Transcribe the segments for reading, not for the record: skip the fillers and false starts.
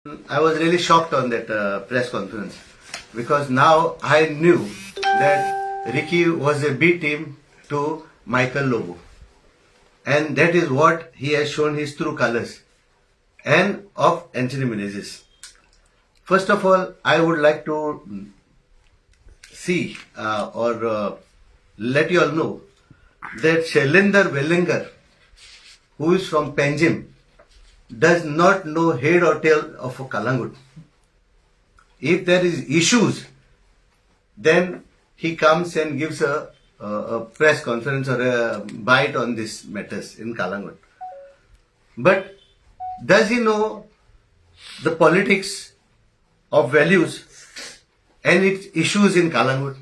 I was really shocked on that press conference because now I knew that Ricky was a B team to Michael Lobo, and that is what he has shown his true colors and of Anthony Menezes. First of all, I would like to see or let you all know that Shailendra Wellinger, who is from Panjim, does not know head or tail of a Kalangut. If there is issues, then he comes and gives a press conference or a bite on these matters in Kalangut. But does he know the politics of values and its issues in Kalangut?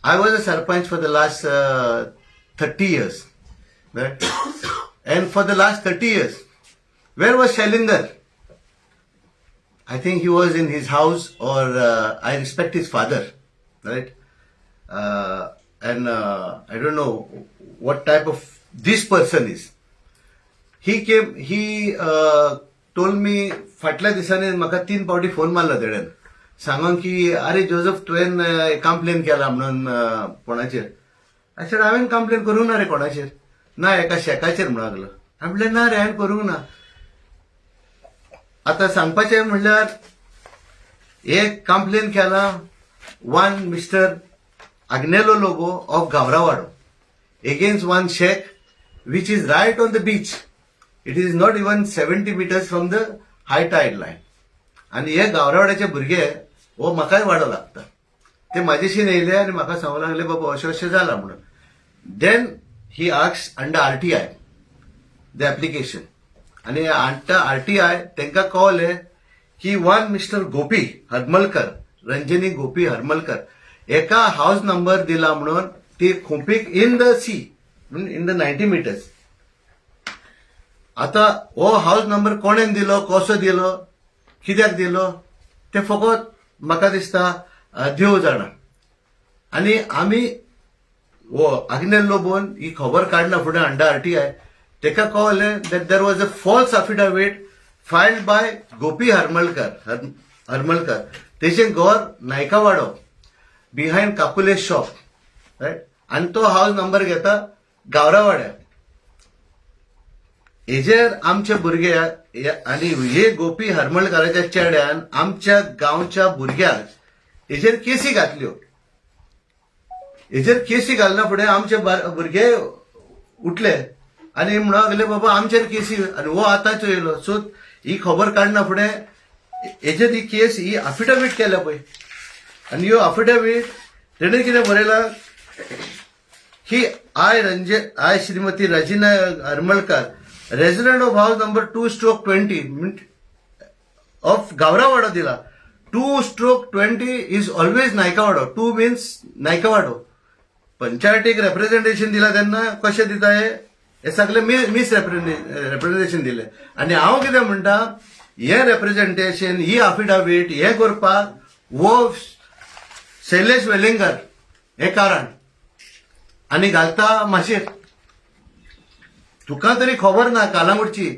I was a sarpanch for the last 30 years. Right? And for the last 30 years, where was Shailendra? I think he was in his house, or I respect his father, right? And I don't know what type of this person is. He came, he told me, फाटल्या दिसाने म्हाका 3 फावटी phone मारला तेणेन सांगून की अरे Joseph तुवें complain केला म्हणून कोणाचेर. आय सेड हांवें कंप्लेन करूंक ना रे कोणाचेर. ना एका शेकाचेर म्हणून लागलो. हांवें म्हणलें ना रे हांवें करूंक ना. आता सांगपाचें म्हणल्यार एक कंप्लेन केला one mister Agnello Lobo of Gavrawado against one sheikh which is right on the beach. It is not even 70 meters from the high tide line. आणि हे गावरावाड्याचे भुरगे हो म्हाकाय वाडो लागता. ते म्हाजेशी येयले आनी म्हाका सांगूंक लागले बाबा अशें अशें जाला म्हणून. Then he asks under RTI the application. आणि अंडर RTI तांकां कळलें की वन मिस्टर गोपी हरमलकर, रंजनी गोपी हरमलकर एका हाऊस नंबर दिला म्हणून ती खोपीक in the sea in the 90 metres. आता हो हाऊस नंबर कोणेन दिलो, कसो दिलो, कित्याक दिलो ते फकत म्हाका दिसता देव जाणा. आनी आमी हो Agnello Lobon ही खबर काडना फुडें अंडर RTI ताका कळलें that there was a false affidavit filed by गोपी हरमलकर. तेचें घर नायकावाडो बिहाइंड काकुले शॉप, राईट. आणि तो हाऊस नंबर घेता गावरावाड्या. हेजेर आमचे भुरगे आणि हे गोपी हरमलकराच्या चेड्यान आमच्या गांवच्या भुरग्याक हेजेर केसी घातल्यो. हेजेर केसी घालना फुडें आमचे भुरगे उठले आनी म्हणूंक लागले बाबा आमचेर केसी. आनी हो आतांचो येयलो. सो ही खबर काडना फुडें हेजेर ही केस ही अफिडेविट केल्या पळय. आणि ह्यो अफिडेविट तेणें कितें बरयलां की I Shrimati Regina Harmalkar resident of house number 2/20 of Gaonrawado दिला. 2/20 is always Naikawado. 2 means Naikawado. पंचायतीक रिप्रेझेंटेशन दिला तेन्ना कशें दिता हे सगळे मिस रिप्रेझेंटेशन दिले. आनी हांव कितें म्हणटा हे रिप्रेझेंटेशन ही अफिडेविट हे करपाक वो शैलेश वेलिंगर हे कारण आनी घालता माशेर. तुका तरी खबर ना कालांगूटची.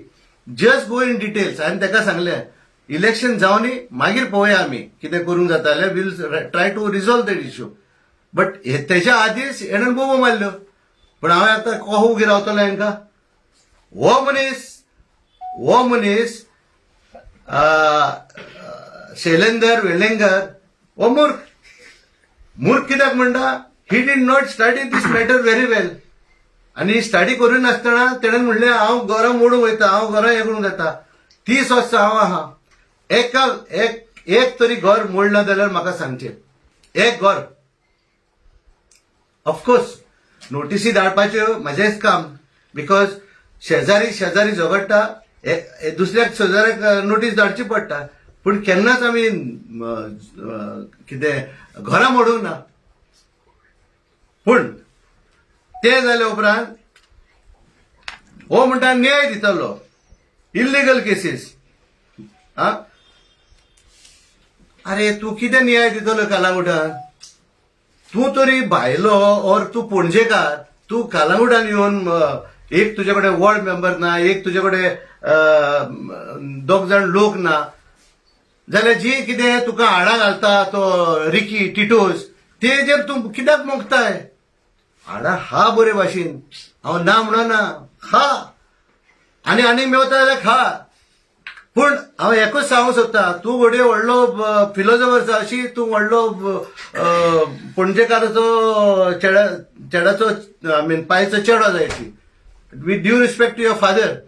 Just go in details. हांवें ताका सांगलें इलेक्शन जावनी मागीर पळोवया आमी कितें करूंक जातालें. Will try to resolve that issue. But तेच्या आदींच हेणेन बोबो मारल्यो. पण हांवें आतां कहो उगी रावतलो हांकां. हो मनीस शैलेंदर वेलिंगर हो मूर्ख कित्याक म्हणटा he did not study this matter very well. आनी स्टडी करून नासतना तेणेन म्हणलें हांव घरां मोडूंक वयता, हांव घरां हे करूंक जाता. 30 वर्सां हांव आहा. एक तरी घर मोडना जाल्यार म्हाका सांगचें. एक घर. ऑफकोर्स नोटीसी धाडपाच्यो म्हाजेंच काम. बिकॉज शेजारी झगडटा दुसऱ्याक शेजाऱ्याक नोटीस धाडची पडटा. पूण केन्नाच आमी कितें घरां मोडूंक ना. पूण ते जाले उपरांत हो म्हणटा न्याय दितलो. Illegal cases. अरे तूं कितें न्याय दितलो कालांगुटान. तूं तरी भायलो और तूं पणजेकार. तूं कालांगुटान येवन एक तुझ्याकडे वॉर्ड मेंबर ना, एक तुझ्याकडे 2 जण लोक ना, जाल्यार जी कितें तुका हाडा घालता तो रिकी टिटोस तेजेर तूं कित्याक मोगताय? हाडा खा बरे भाशेन, हांव ना म्हणना, खा आनी आनीक मेवता जाल्यार खा. पूण हांव एकूच सांगूंक सोदतां, तूं घडये व्हडलो फिलोसॉफर आसा अशी तूं व्हडलो पणजेकाराचो चेड्याचो पायचो चेडो जायची. With due respect to your father,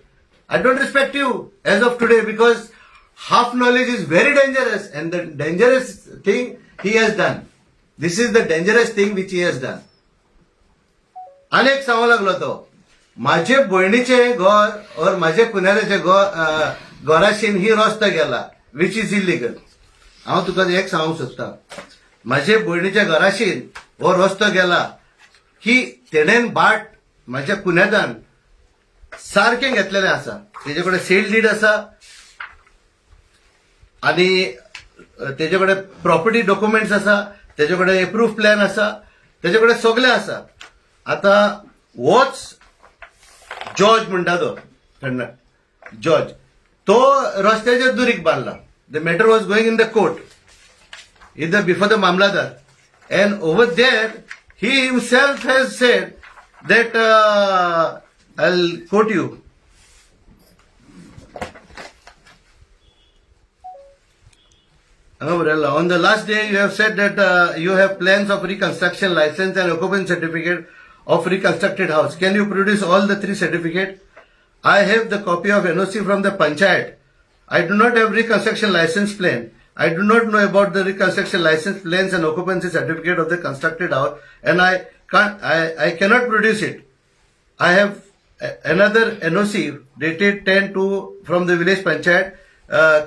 I don't respect you as of today because half knowledge is very dangerous and the dangerous thing he has done. This is the dangerous thing which he has done. अनेक सांगू लागलो तो, माझे भयणीचे घर और माझे कुनेराचे घराशीन ही रस्तो गेला विच इज इलिगल. हांव तुका एक सांगूंक सोदतां, माझे भयणीच्या घराशीन हो रस्तो गेला की तेणेन बाट माझ्या कुनेदान सारखें घेतलेलें आसा. तेजे कडेन सेल डीड आसा आनी तेजे कडेन प्रॉपर्टी डॉक्युमेंट्स आसा, तेजे कडेन एप्रूव्ह प्लॅन आसा, तेजे कडेन सगळें आसा. आतां होच जॉर्ज म्हणटा तो जॉर्ज, तो रस्त्याचेर दुरीक बांदला. The matter was going in the court in the before the Mamlatdar and over there he himself has said that I'll quote you. On the last day you have said that you have plans of reconstruction license and occupancy certificate of reconstructed house. Can you produce all the 3 certificates? I have the copy of NOC from the Panchayat. I do not have reconstruction license plan. I do not know about the reconstruction license plans and occupancy certificate of the constructed house and I cannot produce it. I have another NOC dated 10/2 from the village Panchayat,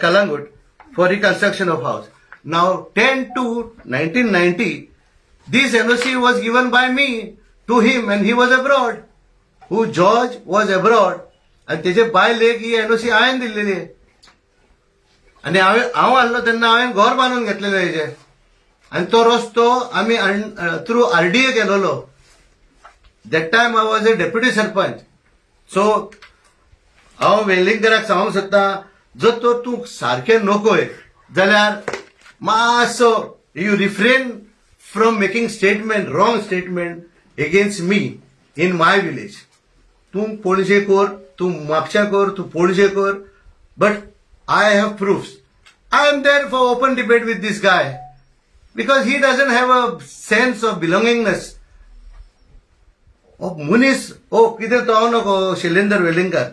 Kalangut, for reconstruction of house. Now 10/2/1990, this NOC was given by me to him and he was abroad. Who George was abroad and तेजे bye लेक ही NOC हांवें दिल्लेली आनी हांव आसलो तेन्ना हांवें घर बांदून घेतलेलें हेजे आनी तो रस्तो आमी through RDA केलोलो. That time I was a deputy sarpanch. So हांव वेलिंगकराक सांगूंक सोदतां, जर तो तूं सारकें नकोय जाल्यार मातसो you refrain from making statement, wrong statement against me in my village. तूं पणजे कर, तूं म्हापशा कर, तूं पणजे कर, but I have proofs. I am there for open debate with this guy because he doesn't have a sense of belongingness. मुनीस कितें तो हांव नको शैलेंदर वेलिंगकर.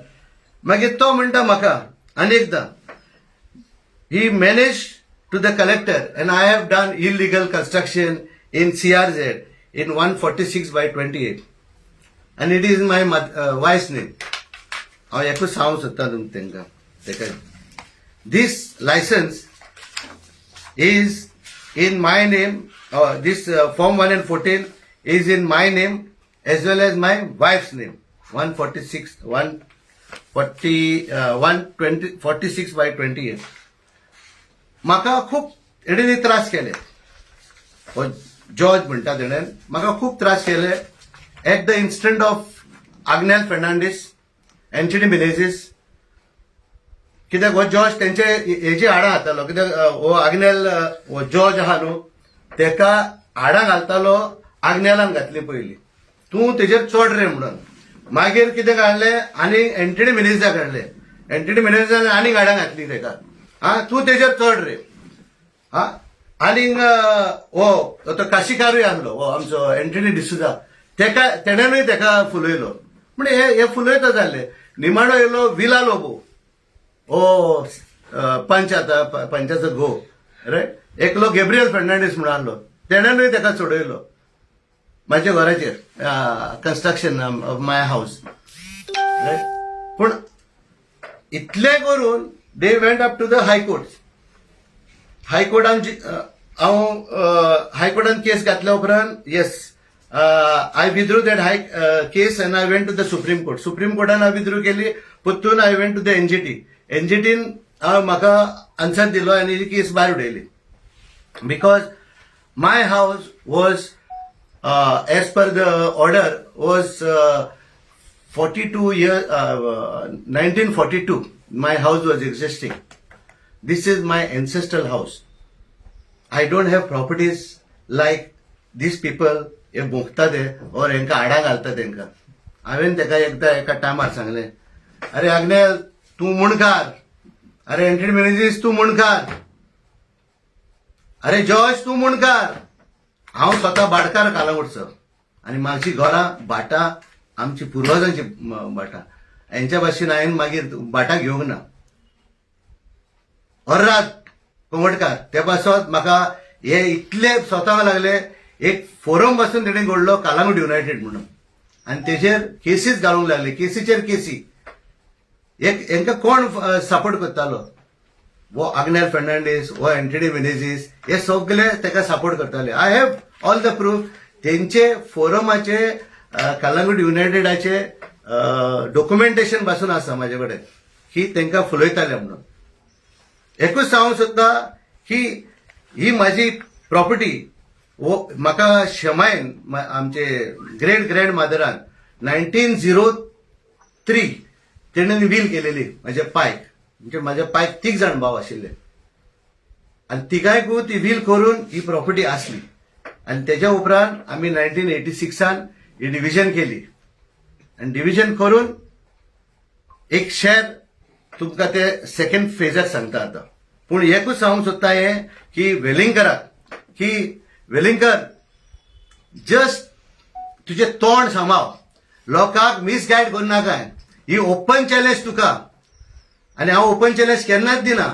मागीर तो म्हणटा म्हाका आनी एकदां, he managed to the collector and I have done illegal construction in CRZ in 146/28 and it is my wife's name. हांव एकूच सांगूंक सोदतां तेंकां. This license is in my name. This Form 1 and 14 is in my name as well as my wife's name. 146/28. म्हाका खूब हेणें त्रास केले. George म्हणटा तेणें म्हाका खूब त्रास केले at the instant of Agnel Fernandes, Antony Menezes. कित्याक हो जॉर्ज तेंचे हेजी हाडां घालतालो. कित्याक हो आग्नेल हो जॉर्ज आहा न्हू, तेका हाडां घालतालो आग्नेलान घातली पयलीं, तूं तेजेर चड रे म्हणून. मागीर कितें काडलें आनी एंटनी मेनेझाक हाडलें. एंटनी मेनेझान आनीक हाडां घातली तेका, तूं तेजेर चड रे. आनीक तो काशीकारूय आहलो हो आमचो एंटनी डिसूजा, तेणेनूय तेका फुलयलो. म्हणजे हे फुलयता जाल्ले. निमाणो येयलो विला लोबो, पंच आता पंचाचो घो रायट. एकलो गॅब्रियल फेर्नांडीस म्हणून आहलो, तेणेनूय तेका सोडयलो म्हाज्या घराचेर construction of my house right. पूण इतलें करून दे went up to the high court. हायकोर्टान हायकोर्टान केस घातल्या उपरांत yes I withdrew that case and I went to the Supreme Court. Supreme Courtan I withdrew केली, पुत्तून I went to the NGT. NGTन म्हाका आन्सर दिलो आनी ही केस भायर उडयली. Because my house was as per the order was 42 years, 1942, my house was existing. This is my ancestral house. I don't have properties like these people हे भोगता ते और हेंका आडा घालता तेंका. हांवेन तेका एकदा एका टायमार सांगलें, अरे आग्नेल तूं मुणकार, अरे एंट्री मॅनेजीस तूं मुणकार, अरे जॉर्ज तूं मुणकार. हांव स्वता भाटकार कालावडचो आनी म्हाजी घरां भाटां आमची पुर्वजांची भाटां. हेंच्या भाशेन हांवें मागीर भाटां घेवंक ना. अर्रात कोंगडकार ते पासत म्हाका हे इतले स्वताक लागले. एक फोरम पासून तेणें घडलो कालांगूट युनायटेड म्हणून आनी तेजेर केसीस घालूंक लागले, केसीचेर केसी. हेंका कोण सपोर्ट करतालो? वो आग्नेल फर्नांडीस, वो एंटनी मेनेझीस, हे सगळे तेका सपोर्ट करताले. I have all the proof. तेंचे फोरमाचे कालांगूट युनायटेडाचे डॉक्युमेंटेशन पासून आसा म्हाजे कडेन की तेंका फुलयताले म्हणून. एकूच सांगूंक सोदता की ही म्हाजी प्रॉपर्टी म्हाका शमायन आमचे ग्रेट ग्रँड मादरान 1903 तेणें वील केलेली म्हाजे पायक. म्हणजे म्हाज्या पायक 3 जाण भाव आशिल्ले आनी तिगायकू ती वील करून ही प्रॉपर्टी आसली. आनी तेच्या उपरांत आमी 1986 ही डिव्हिजन केली आनी डिव्हिजन करून एक शेअर तुमकां ते सेकंड फेजाक सांगता आतां. पूण एकूच सांगूंक सोदता हे की वेलिंगकराक की वेलिंगकर जस्ट तुझे तोंड सांबाळ, लोकांक मिसगायड करू नाका. ही ओपन चॅलेंज तुका आनी हांव ओपन चॅलेंज केन्नाच दिना.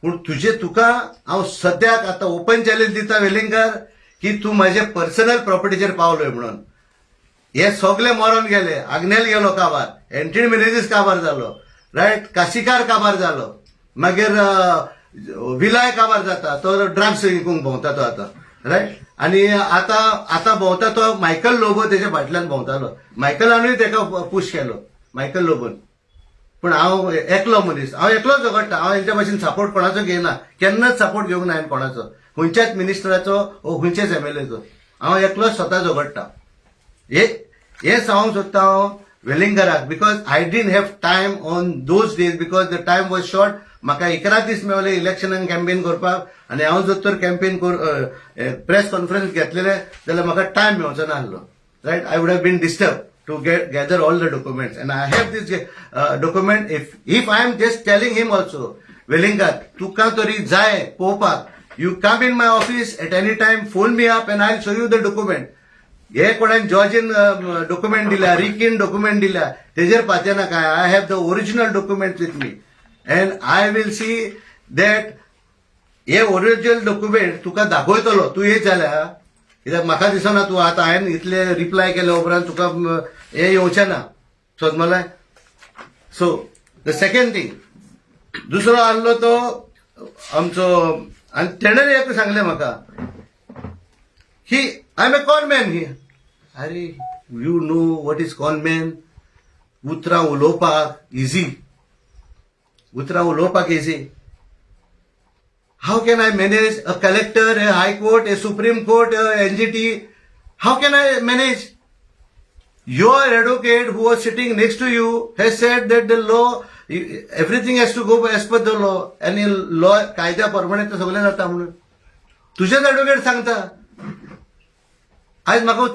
पूण तुका हांव सद्याक आतां ओपन चॅलेंज दिता वेलिंगकर की तूं म्हाजे पर्सनल प्रॉपर्टीचेर पावलोय म्हणून. हे सगळे मरून गेले. आग्नेल गेलो काबार, एंट्री मेनेजीस काबार जालो, रायट, काशिकार काबार जालो, मागीर विलाय काबार जाता, तो ड्रग्स विकूंक भोंवता तो आतां, रायट. आनी आतां भोंवता तो मायकल लोबो तेच्या फाटल्यान भोंवतालो. मायकलानूय तेका पुश केलो, मायकल लोबोन. पूण हांव एकलो मनीस, हांव एकलोच झगडटा. हांव हेंच्या भाशेन सपोर्ट कोणाचो घेयना, केन्नाच सपोर्ट घेवंक ना हांवें कोणाचो, खंयच्याच मिनिस्टराचो वो खंयच्याच एमएलएचो. हांव एकलोच स्वता झगडटा. हे सांगूंक सोदता हांव वेलिंगकराक because I didn't have time on those days because the time was short. म्हाका 11 दीस मेवले इलेक्शनाक कॅम्पेन करपाक आनी हांव जर तर कॅम्पेन प्रेस कॉन्फरन्स घेतलेले जाल्यार म्हाका टायम मेळचो नासलो, right. I would have been disturb to gather all the documents and I have this document. If I am just telling him also, Welingkar तुका तरी जाय पळोवपाक, you come in my office at any time, phone me up and I show you the document. हे कोणान जॉर्जीन document दिल्या, रिकीन document दिल्या, तेजेर पाते नाका. I have the original document with me and I will see that हे original document तुका दाखयतलो. तूं येत जाल्यार कित्याक म्हाका दिसना तूं आतां हांवें इतले रिप्लाय केल्या उपरांत तुका हे येवचें ना, समजलें. सो द सेकंड थिंग, दुसरो आहलो तो आमचो, आनी तेणें एक सांगलें म्हाका की आय एम ए कॉनमॅन ही. अरे यू नो वॉट इज कॉनमॅन? उतरां उलोवपाक इजी, उतरां उलोवपाक easy. How can I manage a collector, a high court, a supreme court, a NGT? How can I manage? Your advocate who was sitting next to you has said that the law, everything has to go as per the law. आणि law कायद्या प्रमाणे ते सगळें जाता म्हणून तुजेच advocate सांगता. आज म्हाका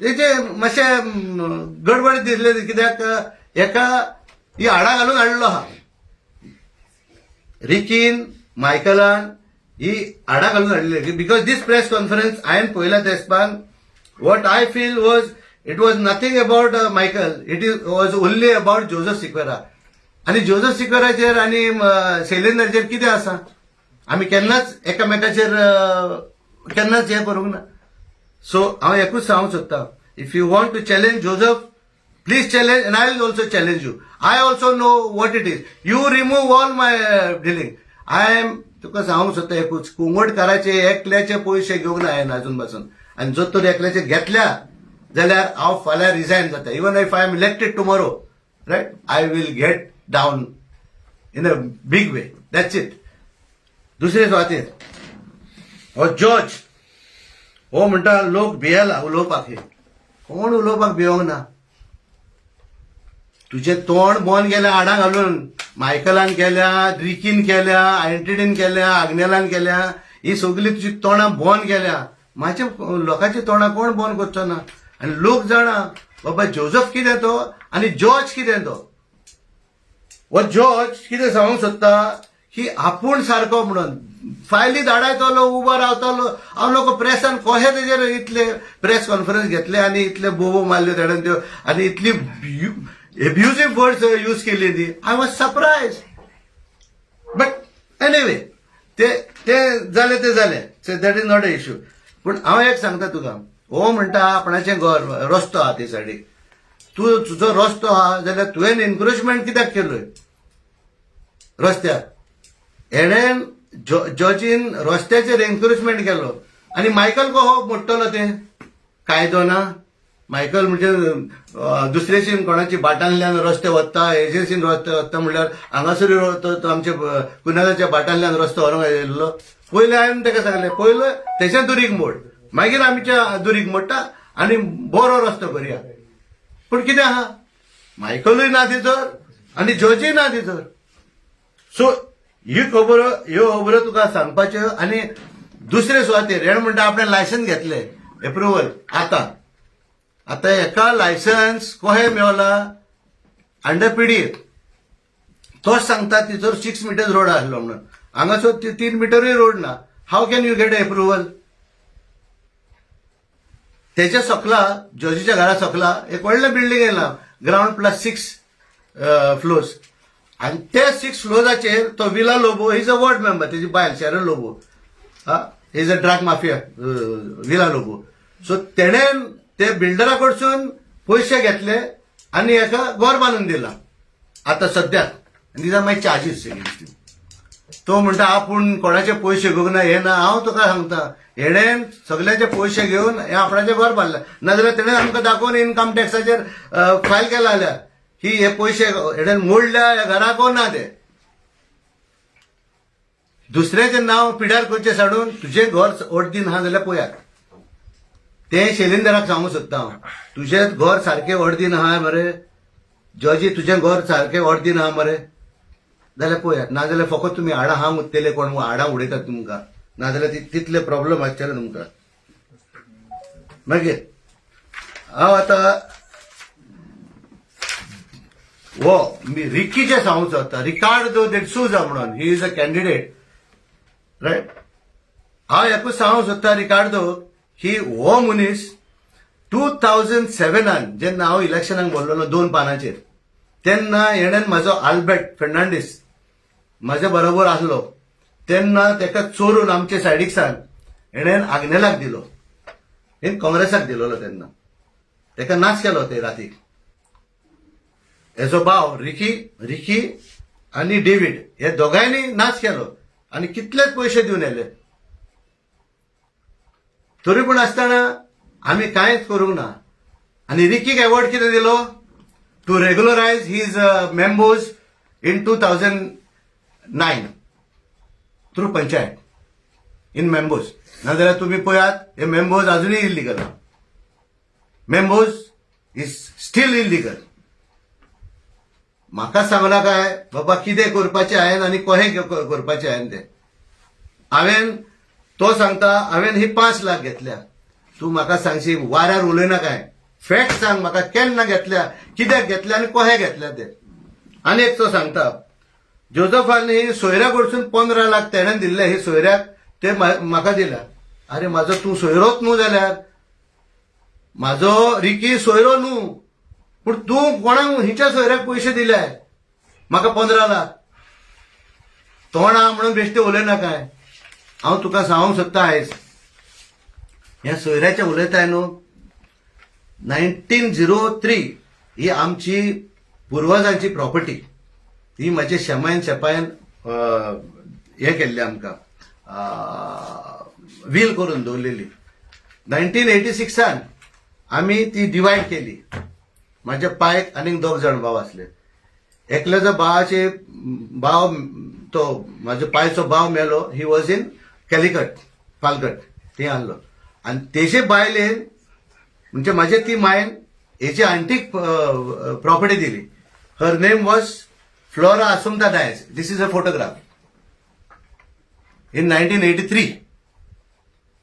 तेचे मातशें गडबड दिसले कित्याक एका ही हाडा घालून हाडलो आहा. रिकीन मायकलान ही हाडा घालून हाडलेली बिकॉज दीस प्रेस कॉन्फरन्स हांवें पळयला तेसपान what I feel was it was nothing about Michael, it was only about Joseph Sequeira. आनी जोझफ सिक्वेराचेर आनी शैलेंद्राचेर कितें आसा? आमी केन्नाच एकामेकाचेर केन्नाच हें करूंक ना. सो हांव एकूच सांगूंक सोदता, if you want to challenge Joseph, please challenge and I will also challenge you. I also know what it is. You remove all my dealing. I am तुका सांगूंक सोदता एकूच, कुंगडकाराचे एकल्याचे पयशे घेवंक ना हांवें अजून पासून. आनी जर तर एकल्याचे घेतल्या जाल्यार हांव फाल्यां रिजायन जाता. Even if I am elected tomorrow, right, I will get down in a big way. That's it. दुसरे सुवातेर हो जॉर्ज हो म्हणटा लोक भियेला उलोवपाक. हे कोण उलोवपाक भियोंक ना. तुझे तोंड बंद केल्या आडां घालून मायकलान केल्या, रिकीन केल्या, आयंटिडीन केल्या, आग्नेलान केल्या, ही सगळी तुजी तोंडां बंद केल्या. माझ्या लोकांची तोंडां कोण बंद करचो ना. आनी लोक जाणा बाबा जोझफ कितें तो आनी जॉर्ज कितें तो. वो जॉर्ज कितें सांगूंक सोदता की आपूण सारको म्हणून फायली धाडायतलो, उबो रावतलो. हांव लोक प्रेसान कशे तेजेर इतले प्रेस कॉन्फरन्स घेतले आनी इतले बोबो मारल्यो तेणेन त्यो आनी इतली एब्युजिव्ह वर्ड्स यूज केली ती. I was surprise. But anyway ते जालें that is not a issue. पूण हांव एक सांगता तुका, हो म्हणटा आपणाचें घर रस्तो आहा ते सायडीक. तूं तुजो रस्तो आहा जाल्यार तुवें एनक्रोचमेंट कित्याक केलोय रस्त्याक. हेणेन जॉर्जीन रस्त्याचेर एनक्रोचमेंट केलो आनी मायकल कहो मोडटलो ते कायदो ना. मायकल म्हणजे दुसरेशीन कोणाची बाटांतल्यान रस्ते वता, हेजेसीन रस्ते वता म्हणल्यार हांगासर आमच्या कुनालाच्या बाटांतल्यान रस्तो व्हरोंक येयल्लो. पयलें हांवें ताका सांगलें पयलें तेच्या दुरीक मोड, मागीर आमच्या दुरीक मोडटा आनी बरो रस्तो करया. पूण कितें आहा, मायकलूय ना तिजोर आनी जॉर्जीय ना तिजोर. सो ह्यो खबरो तुका सांगपाच्यो. आनी दुसरे सुवातेर हेणें म्हणटा आपणें लायसन्स घेतलें एप्रुवल. आतां हेका लायसन्स कशें मेवला अंडर पीडीएफ. तोच सांगता तिजोर 6 मीटर्स रोड आसलो म्हणून. हांगासर 3 मीटरूय रोड ना. How can you get approval. तेच्या सकला जॉर्जीच्या घरा सकला एक व्हडलें बिल्डींग येयला, ग्राउंड +6 फ्लोर्स. आनी ते 6 फ्लोर्साचेर तो Vila Lobo is a ward member. तेजी बायल Sharon Lobo is a drug mafia Vila Lobo. So तेणेन ते बिल्डरा कडसून पयशे घेतले आनी हेका घर बांदून दिला आतां सद्याक. दिसा मागीर चार्जीस. तो म्हणटा आपूण कोणाचे पयशे घेवंक ना, हे ना. हांव तुका सांगता हेणेन सगळ्याचे पयशे घेवन हे आपणाचें घर बांदलें. नाजाल्यार तेणेन आमकां दाखोवन इन्कम टॅक्साचेर फायल केला जाल्यार की हे पयशे हेणेन मोडल्या ह्या घराक ना ते. दुसऱ्याचें नांव पिड्यार करचें साडून तुजें घर ओडदीन आहा जाल्यार पळयात. तें शेलिंदराक सांगूंक सोदता हांव, तुजें घर सारकें ओडदीन आहा मरे जॉर्जी, तुजें घर सारकें ओडदीन आहा मरे जाल्यार पळयात. नाजाल्यार फकत तुमी हाडां हांग उरतले, कोण हाडां उडयतात तुमकां. नाजाल्यार तितले प्रॉब्लेम आसचेले तुमकां. मागीर हांव आतां हो रिकीचे सांगूंक सोदता. रिकार्डो डेसूजा म्हणून he is a candidate right. हांव एकूच सांगूंक सोदता रिकार्डो ही हो मनीस 2007 जेन्ना हांव इलेक्शनाक बोल्लोलो 2 पानाचेर, तेन्ना हेणेन म्हाजो आल्बर्ट फर्नांडीस म्हाज्या बरोबर आसलो. तेन्ना तेका चोरून आमचे सायडीकसान हेणेन आग्नेलाक दिलो. हे काँग्रेसाक दिलोलो. तेन्ना तेका नाच केलो ते रातीक. हेजो भाव रिकी आनी डेव्हिड हे दोगांयनी नाच केलो आनी कितलेच पयशे दिवन येले. तरी पूण आसतना आमी कांयच करूंक ना. आनी रिकीक एवॉर्ड कितें दिलो to regularise his members in 2009 through panchayat in members. नाजाल्यार तुमी पळयात हे मेंबर्स अजूनय illegal. Members is still illegal. म्हाका सांगला काय बाबा कितें करपाचें हांवें आनी कशें करपाचें हांवें तें. हांवें तो सांगता हांवें ही 5 लाख घेतल्या. तूं म्हाका सांगशी वाऱ्यार उलयना काय, फॅक्ट सांग म्हाका केन्ना घेतल्या, कित्याक घेतल्या आनी कशें घेतल्या ते. आनी एक तो सांगता जोझफानी सोयऱ्याक कडसून 15 लाख तेणेन दिल्ले. ही सोयऱ्याक ते म्हाका दिल्या. अरे म्हाजो तूं सोयरोच न्हू जाल्यार. म्हाजो रिकी सोयरो न्हू, पूण तूं कोणाक हिच्या सोयऱ्याक पयशे दिले म्हाका 15 लाख. तोंडा म्हणून बेश्टे उलयना काय. हांव तुका सांगूंक सोदता आयज ह्या सोयऱ्याचें उलयताय न्हू. 1903 ही आमची पुर्वजांची प्रॉपर्टी. ही म्हाजे शेमायन शेपायन हे केल्ली आमकां वील करून दवरलेली. 1986 आमी ती डिवायड केली. म्हाज्या पायक आनीक 2 जाण भाव आसले. एकल्याचो भावाचे भाव तो म्हाजो पायचो भाव मेलो. ही वॉज इन कॅलिकट पालघट थंय आहलो. आनी तेजे बायलेन म्हणजे म्हाजे ती मायन हेची आंटीक प्रॉपर्टी दिली. Her name was Flora Assumpta Dias. This is a photograph. In 1983.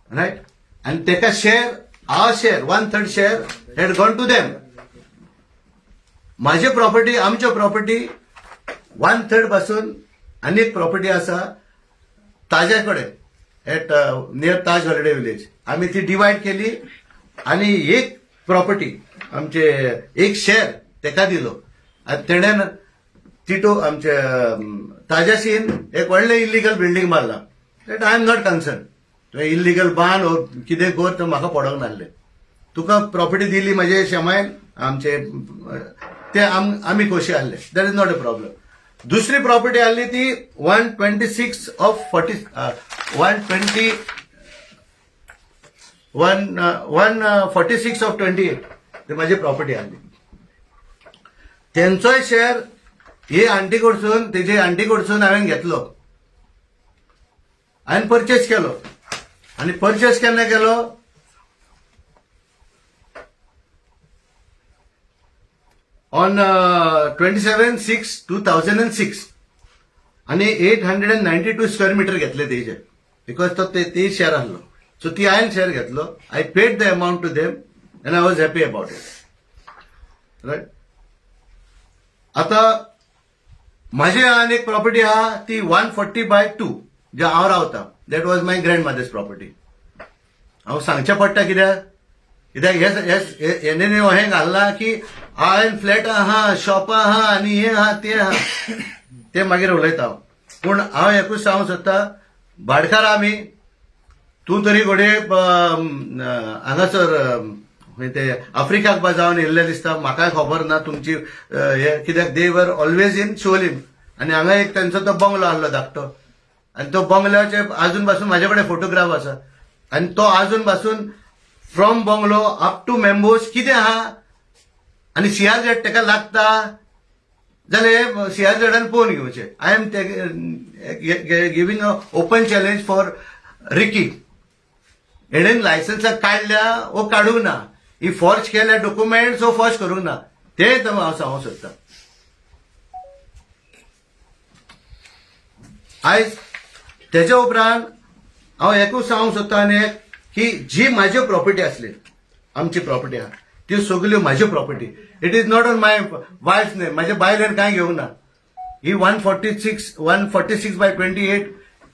Right? And take a share, our share, 1/3 share had gone to them. माझे प्रॉपर्टी, आमच्या प्रॉपर्टी 1/3 पासून अनेक प्रॉपर्टी असा ताज्याकडे एट नियर ताज हॉलिडे विलेज. आम्ही ती divide केली आणि एक प्रॉपर्टी आमचे एक शेअर तेका दिलो आणि तेणेन तिटो आमचे ताज्याशीन एक व्हडले इलिगल बिल्डिंग मारला. That I am not concern. तुवें इलिगल बांद ओ कितें कर तें म्हाका पडोंक नासलें. तुका प्रॉपर्टी दिली म्हजे शेमायन आमचे ते आम्ही खोशी आसले. That is not a problem. दुसरी प्रॉपर्टी आली ती 126 ऑफ 40 120 146 ऑफ 28 ते माझी प्रॉपर्टी आली. त्यांचोय शेअर हे आंटी कडसून तेजे आंटी कडसून हांवें घेतलो हांवें परचेस केलो आणि परचेस केन्ना केलो ऑन 27/6/2006 आणि 892 स्क्वेअर मीटर घेतले तेजे बिकॉज तो ते शेअर आसलो. सो ती हांवें शेअर घेतलो. I paid the amount to them and I was happy about it. Right. आता माझी आनी एक प्रॉपर्टी आहा ती 140/2 जे हांव रावता. That was my grandmother's property. हांव सांगचें पडटा कित्याक हेणें हें घालना की हांवें फ्लॅट आहा शॉपां आहा आनी हें आहा तें आहा ते मागीर उलयता. पूण हांव एकूच सांगूंक सोदता भाडकार आमी तूं तरी घोडे हांगासर ते आफ्रिकाक जावन येयल्ले दिसता. म्हाकाय खबर ना तुमची हे कित्याक दे वर ऑलवेज इन शोलीम आनी हांगा एक तांचो तो बंगलो आसलो धाकटो आनी तो बंगल्याचे आजून पासून म्हाजे कडेन फोटोग्राफ आसा आनी तो आजून पासून फ्रॉम बंगलो अप टू मेंबोस कितें आहा आनी सीआरझेड तेका लागता जाल्यार सीआरझेडान पळोवन घेवचें. I am giving a open challenge for Ricky. हेणेन लायसन्साक काडल्या वो काडूंक ना. ही फॉर्ज केल्या डॉक्युमेंट्स वो फॉर्ज करूंक ना. ते हांव सांगूंक सोदता. आयज तेच्या उपरांत हांव एकूच सांगूंक सोदता आनी की जी म्हाज्यो प्रॉपर्टी आसली आमची प्रॉपर्टी आहा त्यो सगल्यो म्हाज्यो property. It is not on my wife name. म्हाज्या बायलेन कांय घेवंक ना. ही 146/28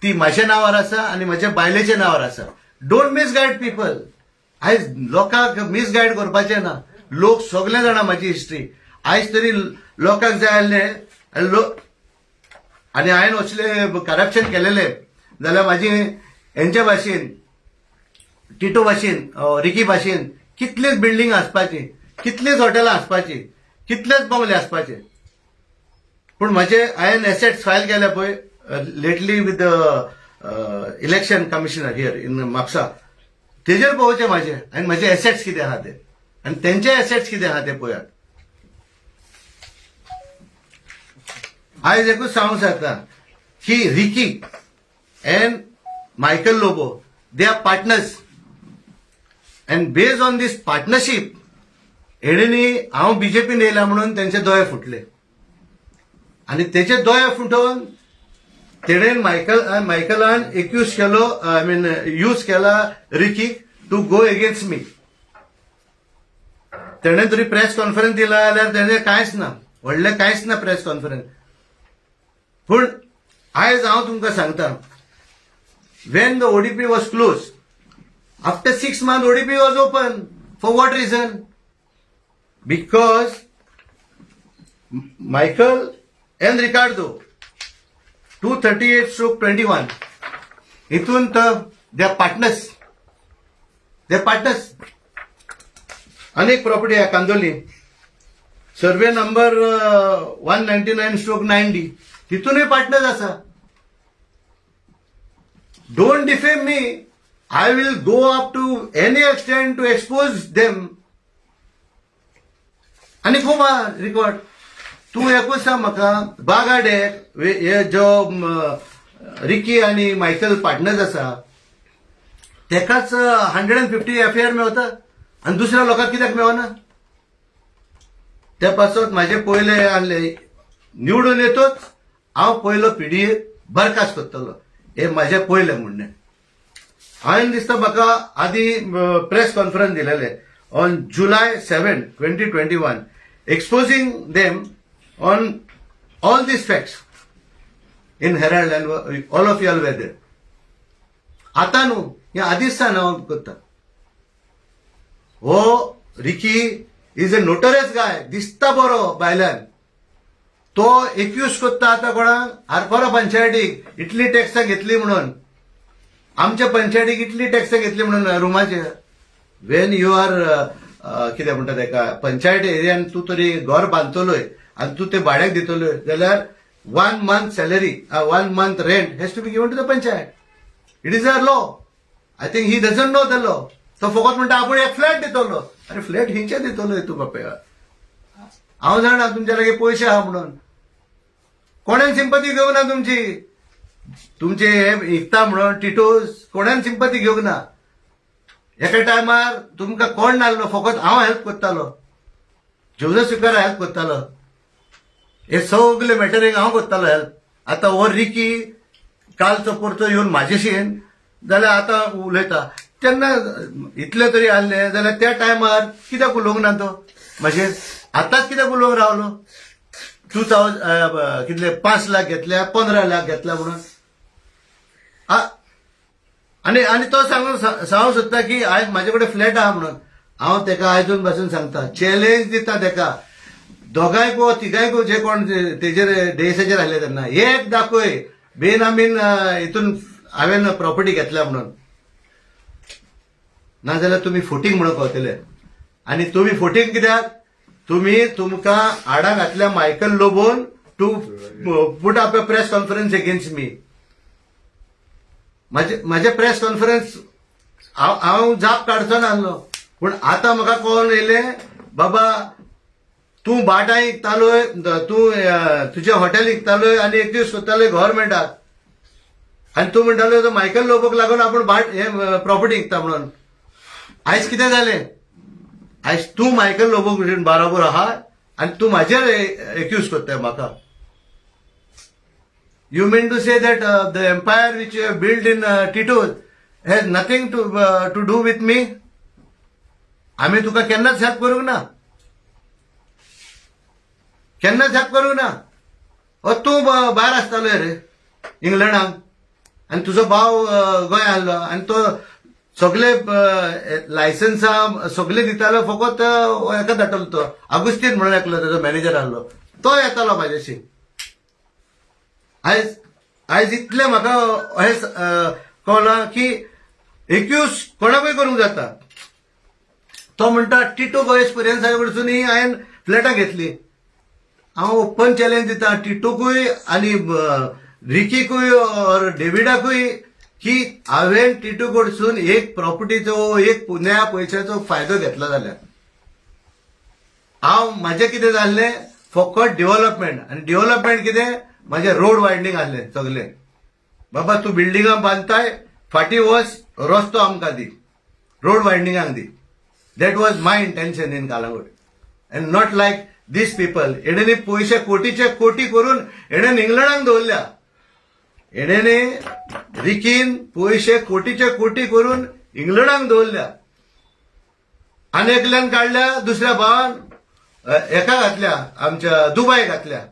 ती म्हाज्या नांवार आसा आनी म्हाज्या बायलेच्या नांवार आसा. Don't misguide people. आयज लोकांक मिसगायड करपाचें ना. लोक सगळे जाणा म्हाजी हिस्ट्री. आयज तरी लोकांक जाय आसलें आनी हांवें असले करप्शन केलेले जाल्यार म्हाजी हेंचे भाशेन टिटो भाशेन रिकी भाशेन कितलेच बिल्डिंग आसपाची कितलेच हॉटेलां आसपाची कितलेच बंगले आसपाचे. पूण म्हाजे हांवें एसेट्स फायल केल्या पळय lately with the election commissioner here in Mapusa तेजेर पळोवचें म्हाजे आनी म्हाजे एसेट्स कितें आहा ते आनी तेंचे एसेट्स कितें आहा ते पळयात. आयज एकूच सांगूंक सोदता की Ricky and Michael Lobo they are partners and based on this partnership हेणेनी हांव बीजेपीन येयला म्हणून तेंचे दोळे फुटले आनी तेचे दोळे फुटोवन तेणेन मायकलान एक्यूज केलो आय मीन यूज केला रिकीक टू गो एगेन्स्ट मी. तेणें तरी प्रेस कॉन्फरन्स दिला जाल्यार तेणें कांयच ना व्हडलें कांयच ना प्रेस कॉन्फरन्स. पूण आयज हांव तुमकां सांगता when the ODP was closed, after 6 months ODP was open. For what reason? Because Michael and Ricardo 238/21 इथून तर they are partners. अनेक प्रॉपर्टी आहे कांदोली सर्वे नंबर 199/90 तिथूनही पार्टनर्स आसा. Don't defame me. I will go up to any extent to expose them. आणि खूप record तू एकूच सांग म्हाका बागाडे हे जो रिकी आणि मायकल पार्टनर्स आसा तेकाच 150 FIR मेळता आणि दुसऱ्या लोकांक कित्याक मेळना. त्या पासत माझे पयले आहले निवडून येतोच हांव पयलो पिढी बरखास्त करतलो हे माझे पयले म्हणणें. हांवें दिसता म्हाका आदी प्रेस कॉन्फरन्स दिलेले on July 7, 2021 exposing them on all these facts in Herald and all of your weather. आतां न्हू हे आदीच सान हांव करता. हो रिकी इज अ नोटरियस गाय दिसता बरो भायल्यान. तो एक्यूज करता आतां कोणाक आरपोरा पंचायतीक इतली टॅक्सां घेतली म्हणून, आमच्या पंचायतीक इतली टॅक्सां घेतली म्हणून रुमाचेर. वेन यू आर कितें म्हणटा तेका पंचायत एरियान तूं तरी घर बांदतलोय आनी तूं ते भाड्याक दितलोय जाल्यार 1 month salary 1 month rent has to be given to the panchayat. It is a law. I think he doesn't know the law. तो फकत म्हणटा आपूण एक फ्लॅट दितलो. अरे फ्लॅट हिंचे दितलोय तूं बापया. हांव जाणा तुमच्या लागीं पयशे आहा म्हणून. कोणेन सिंपती घेवंक ना तुमची. तुमचे हे विकता म्हणून टिटोज कोणेन सिंपती घेवंक ना. एका टायमार तुमकां कोण नासलो फकत हांव हेल्प करतालो. जोझफ सिक्वेरा हेल्प करतालो. हे सगळे मॅटरीक हांव करतालो हेल्प. आतां हो रिकी कालचो परचो येवन म्हाजेशी जाल्यार आतां उलयता. तेन्ना इतले तरी आहले जाल्यार त्या टायमार कित्याक उलोवंक ना तो मातशें. आतांच कित्याक उलोवंक रावलो. 2000 कितले 5 लाख घेतल्या 15 लाख घेतल्या म्हणून. आनी तो सांगूंक सोदता की आयज म्हाजे कडेन फ्लॅट आहा म्हणून. हांव तेका आयजून पासून सांगता चॅलेंज दिता तेका दोगांयकू तिगांयकू जे कोण तेजेर डेसाचेर आसले तेन्ना एक दाखय बेनामीन हितून हांवेन प्रॉपर्टी घेतल्या म्हणून. नाजाल्यार तुमी फोटींग म्हणून पावतले. आनी तुमी फोटींग कित्याक तुमी तुमकां आडा घातल्या मायकल लोबोन to put up a press conference against me. म्हाजे प्रेस कॉन्फरन्स हांव जाप काडचो नासलो. पूण आतां म्हाका कळोन येयले बाबा तूं बाटाय विकतालोय तूं तुजें हॉटेल विकतालोय आनी एक्यूज करतालोय गव्हर्मेंटाक आनी तूं म्हणटालो तो मायकल लोबोक लागून आपूण हे प्रॉपर्टी विकता म्हणून. आयज कितें जालें. आयज तूं मायकल लोबोक बरोबर आहा आनी तूं म्हाजेर एक्यूज करताय म्हाका. You mean to say that the empire which you have built in Tito's has nothing to do with me? आम्ही तुका केन्नाच हेल्प करूंक ना. केन्नाच हेल्प करूंक ना. तूं भायर आसतालो रे इंग्लंडाक आनी तुजो भाव गोंय आहलो आनी तो सगळे लायसन्सां सगळे दितालो फकत हेका धाडटलो तो अगुस्तीन म्हणून एकलो तेजो मॅनेजर आहलो तो येतालो म्हाजेशी. आयज इतले म्हाका हे कळना की एक्यूज कोणाकूय करूंक जाता. तो म्हणटा टिटो गो एक्सपिरियन्सा कडसून हांवें फ्लॅटां घेतली. हांव ओपन चॅलेंज दिता टिटोकूय आनी रिकीकूय और डेविडाकूय की हांवें टिटो कडसून एक प्रॉपर्टीचो एक नया पयशाचो फायदो घेतला जाल्यार हांव म्हाजें कितें जाल्लें फकत डेव्हलपमेंट आनी डेव्हलपमेंट कितें म्हाजे रोड वायडनींग आसले सगळे. बाबा तूं बिल्डिंगां बांदताय फाटी वच रस्तो आमकां दी रोड वायडनिंगाक दी. That was my intention in Calangute and not like this people. हेणेनी पयशे कोटीचे कोटी करून हेणेन इंग्लंडाक दवरल्या. हेणेनी रिकीन पयशे कोटीचे कोटी करून इंग्लंडाक दवरल्या. आनी एकल्यान काडल्या दुसऱ्या भावान हेका घातल्या आमच्या दुबय घातल्या.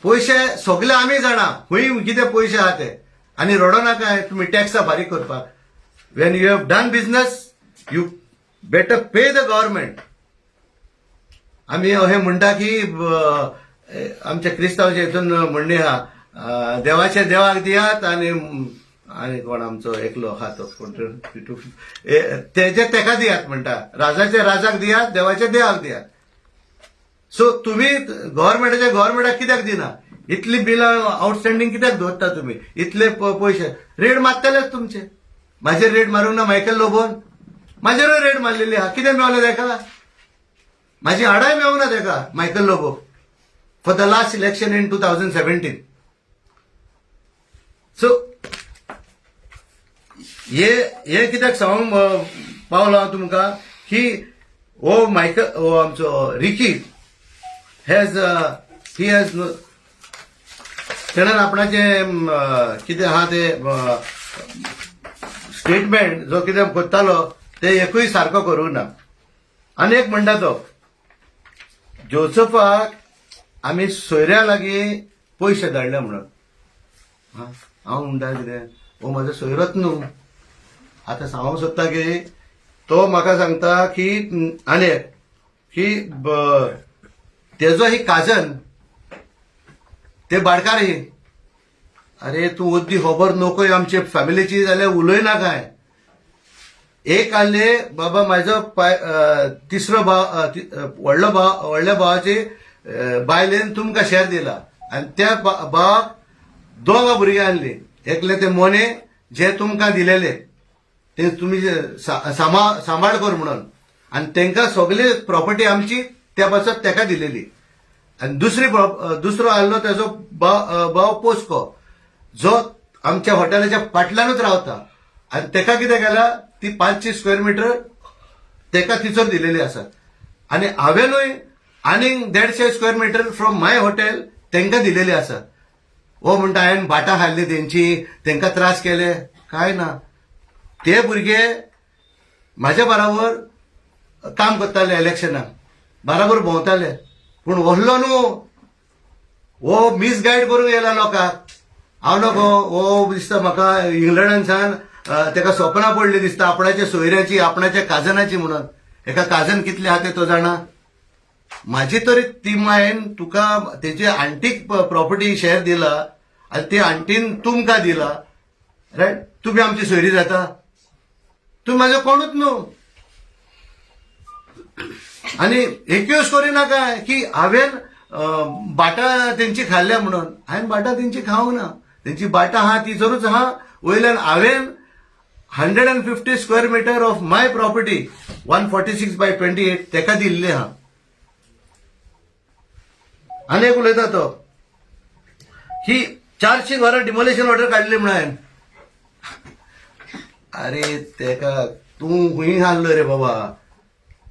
पयशे सगळे आमी जाणा खंय कितें पयशे आहा ते. आनी रडो नाका तुमी टॅक्सां फारीक करपाक. Wien you have done business you better pay the government. आमी अशें म्हणटा की आमच्या क्रिस्तांवाच्या हितून म्हणणी आहा देवाच्या देवाक दियात आनी आनी कोण आमचो एकलो आहा तो कोण तेजे तेका दियात म्हणटा. राजाच्या राजाक दियात देवाच्या देवाक दियात. सो तुम्ही गव्हर्मेंटाक कित्याक दिना. इतली बिलां आउटस्टँडिंग कित्याक दवरता तुमी. इतले पयशे रेड मारतलेच तुमचे. म्हाजेर रेड मारूंक ना मायकल लोबोन. म्हाजेरूय रेड मारलेली आहा. कितें मेवलें तेका. म्हाजी हाडाय मेवंक ना तेका मायकल लोबोक for the last election in 2017. So हे कित्याक सांगूंक पावलो हांव तुमकां की ओ मायकल ओ आमचो रिकी हॅज ही हॅज तेणेन आपणाचे कितें आहा ते स्टेटमेंट जो कितें करतालो ते एकूय सारको करूंक ना. आनी एक म्हणटा तो जोसेफाक आमी सोयऱ्या लागीं पयशे धाडले म्हणून. हांव म्हणटा कितें हो म्हाजो सोयरोच न्हू. आतां सांगूंक सोदता की तो म्हाका सांगता की आनी की तेजो ही काजन ते बाडकारी. अरे तूं उद्दी खबर नकोय आमचे फॅमिलीची जाल्यार उलयना काय. एक आहले बाबा म्हाजो तिसरो व्हडल्या भावाची बायलेन तुमकां शेअर दिला आनी त्या भावाक दोगा भुरगे आहले. एकले ते मोने जे तुमकां दिलेले ते तुमी सांबाळ कर म्हणून आनी तांकां सगळी प्रॉपर्टी आमची त्या पासत ताका दिलेली. आनी दुसरो आहलो तेजो भाव पोस्को जो आमच्या हॉटेलाच्या फाटल्यानूच रावता आनी ताका कितें केला ती 500 स्क्वेअर मिटर ताका तिचोर दिलेली आसा. आनी हांवेनूय आनीक 150 square metre from my hotel तांकां दिलेली आसा. हो म्हणटा हांवें भाटां खाल्ली तेंची तांकां त्रास केले. काय ना. ते भुरगे म्हाज्या बरोबर काम करताले इलेक्शनाक बरोबर भोंवताले पूण व्हरलो न्हू. हो मिसगायड करूंक येयला लोकांक. हांव नको हो दिसता म्हाका इंग्लंडांतल्यान ताका सपनां पडली दिसता आपणाच्या सोयऱ्याची आपणाच्या काजनाची म्हणून. एका काजन कितले आहा ते तो जाणा. म्हाजी तरी ती मायन तुका तेजी आंटीक प्रॉपर्टी शेअर दिला आनी ती आंटीन तुमकां दिला रायट. तुमी आमची सोयरी जाता. तुमी म्हाजो कोणूच न्हू. आनी एक्यूज करिनाका की हांवेन बाटा तेंची खाल्ल्या म्हणून. हांवें बाटा तेंची खावंक ना. तेंची बाटा आहा ती जरूच आहा. वयल्यान हांवेन 150 square metre of my property 146/28 ताका दिल्ली आहा. आनी एक उलयता तो की 400 घरां डिमोलेशन ऑर्डर काडली म्हणून हांवें. अरे तेका तूं खंय आसलोय रे बाबा.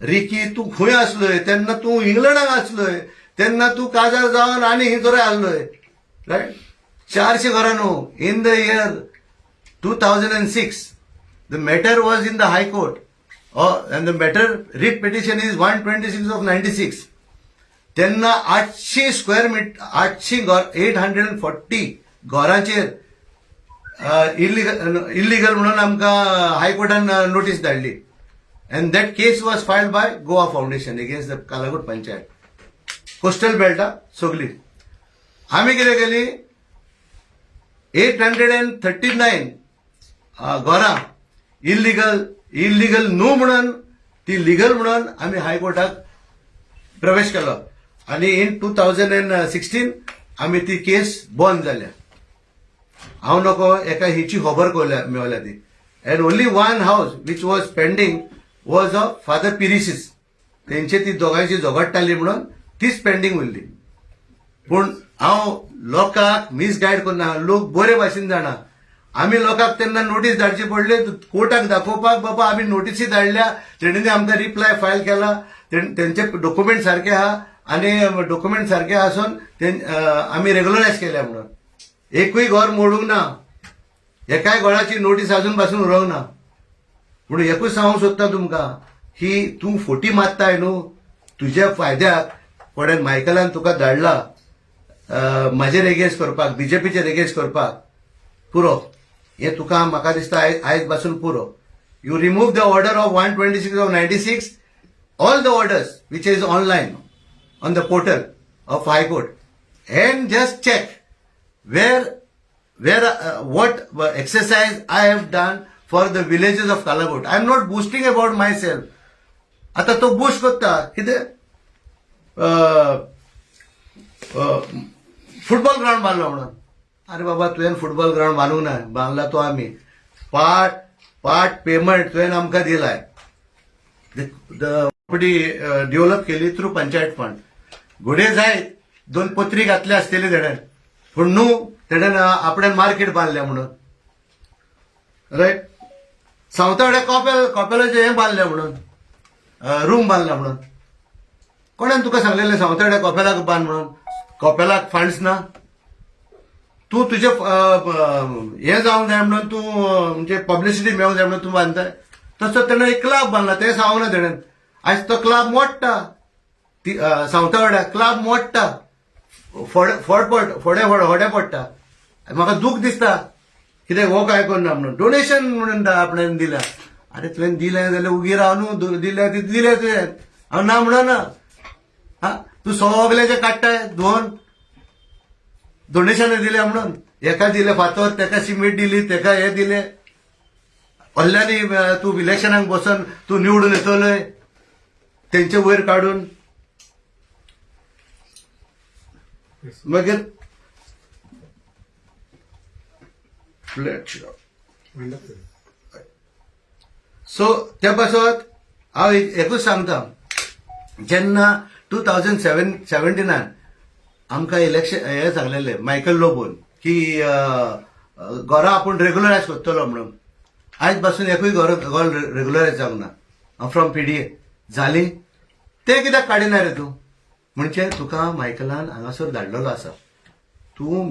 रिकी तूं खंय आसलोय तेन्ना तूं इंग्लंडाक आसलोय तेन्ना तूं काजार जावन आनी हितोरे आसलोय रायट. 400 घरां न्हू. In the year 2006 the matter was in the high court and the matter writ petition is 126 of 96. तेन्ना 800 स्क्वेअर मीटर 840 घरांचेर इल्लिगल म्हणून आमकां हायकोर्टान notice धाडली. and that case was filed by Goa Foundation against the Kalagut Panchayat. Coastal बेल्टा सगली. आमी कितें केली 839 घरां illegal न्हू म्हणून ती लिगल म्हणून आमी हायकोर्टाक प्रवेश केलो आनी इन 2016 आमी ती केस बंद जाल्या. हांव नको एका हिची खबर मेवल्या ती. And only one house which was pending was of father Pires. तेंचे ती दोगांयची झगडटाली म्हणून तीच पेंडिंग उरली. पूण हांव लोकांक मिसगायड करना. लोक बरे भाशेन जाणा. आमी लोकांक तेन्ना नोटीस धाडची पडली कोर्टाक दाखोवपाक बाबा आमी नोटीसी धाडल्या तेणींनी आमकां रिप्लाय फायल केला तेंचे डॉक्युमेंट सारके आहा आनी डॉक्युमेंट सारके आसून आमी रेग्युलरायज केल्या म्हणून. एकूय घर मोडूंक ना. एकाय घराची नोटीस अजून पासून उरोंक ना. पूण एकूच सांगूंक सोदता तुमकां की तूं फोटी मारताय न्हू तुज्या फायद्याक कोणें मायकलान तुका धाडला म्हाजेर एगेन्स्ट करपाक बीजेपीचेर एगेन्स्ट करपाक पुरो. हे तुका म्हाका दिसता आयज पासून पुरो. You remove the order of 126 of 96 all the orders which is online on the portal of high court and just check where what exercise I have done for the villages of Kalagut. I am not boasting about myself. आता तो boost करता कितें football ground बांदलो म्हणून. अरे बाबा तुवें football ground बांदूंक ना. बांदला तो आमी पार्ट पेमेंट तुवें आमकां दिलाय. प्रॉपर्टी डेव्हलप केली थ्रू पंचायत फंड. घोडे जायत 2 पत्री घातले आसतले तेणें पूण न्हू तेणें आपल्यान मार्केट बांदलें म्हणून रायट. सावतावड्या कॉपेलाचें हें बांदलें म्हणून रूम बांधला म्हणून. कोणान तुका सांगलेलें सावंतवाड्या कॉपेलाक बांद म्हणून? कॉपेलाक फंड्स ना. तू तुझे हे जावंक जाय म्हणून तू म्हणजे पब्लिसिटी मेळोंक जाय म्हणून तू बांदताय. तसो ताणें एक क्लब बांदला, तें सांगूंक ना ताणें. आयज तो क्लब मोडटा, सावंतवाड्या क्लब मोडटा, फोडे पडटा. म्हाका दूख दिसता कित्याक हो काय करना म्हणून. डोनेशन म्हणून आपणें दिल्या. अरे तुवें दिलें जाल्यार उगी राव न्हू. दिलें तुवें, हांव ना म्हणना. हा, तू सगळ्याचे काडटाय दोन डोनेशन दिले म्हणून. एका दिले फातर, तेका सिमेंट दिली, तेका हे दिले. हल्ल्यांनी तू इलेक्शनाक बसून तू निवडून येतलोय तेंचे वयर काडून. मागीर सो त्या पासत हांव एकूच सांगता, जेन्ना 2017 आमकां इलेक्शन हे सांगलेले मायकल लोबोन की घरां आपूण रेग्युलरायज करतलो म्हणून. आयज पासून एकूय घर रेग्युलरायज जावंक ना फ्रॉम पीडीए जाली. ते कित्याक काडिना रे तूं? म्हणजे तुका मायकलान हांगासर धाडलेलो आसा. तूं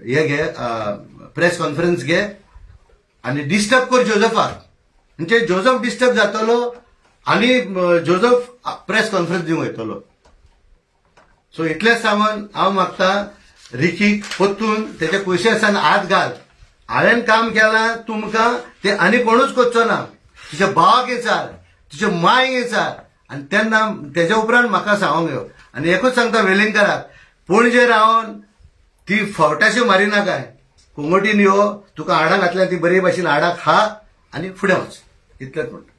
हे घे, प्रेस कॉन्फरन्स घे आनी डिस्टर्ब कर जोझफाक. म्हणजे जोझफ डिस्टर्ब जातलो आनी जोझफ प्रेस कॉन्फरन्स दिवंक वयतलो. सो इतलेंच सांगून हांव मागता रिकीक परतून तेच्या कुयशेसान हात घाल. हांवें काम केलां तुमकां ते आनी कोणूच करचो ना. तुज्या भावाक विचार, तुज्या मांयक विचार, आनी तेन्ना तेच्या उपरांत म्हाका सांगूंक येव. आनी एकूच सांगता वेलिंगकराक, पणजे रावन ती फावटाशी मारिना काय. कोंगोटीन यो, तुका हाडां घातल्या ती बरे भाशेन हाडां खा आनी फुडें वच. इतलेंच म्हणटा.